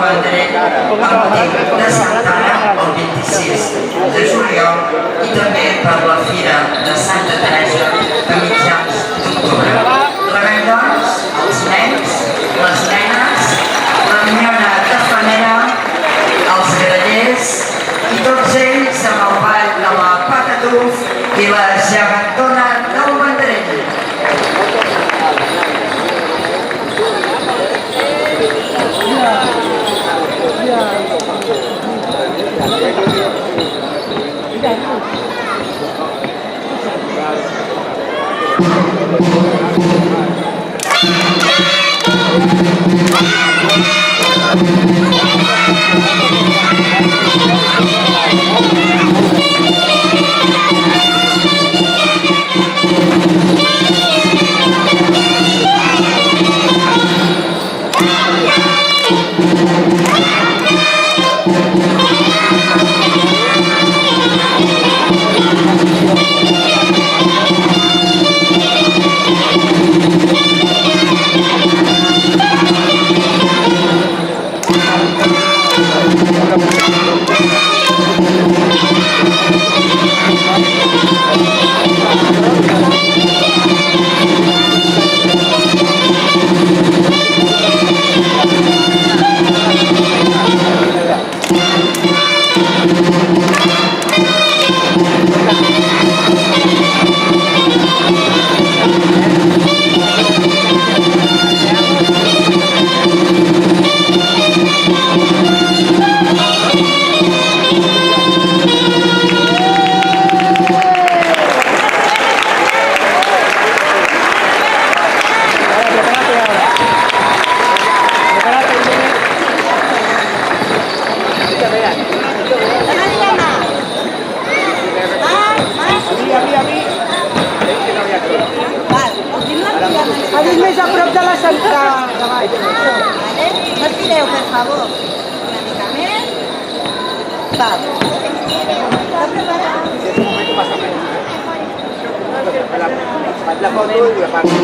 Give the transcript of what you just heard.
Vendrell el motiu de Santa Anna el 26 de juliol i també per la Fira de Santa Teresa a mitjans d'octubre. Rebem, doncs, els nens, les nenes, la minyona tafanera, els grallers i tots ells amb el ball de la Patatuf i la gegantona del Vendrell. Més a prop de la central de baix. No tireu, per favor. Una mica més. Val. Està preparat? La foto y la parte.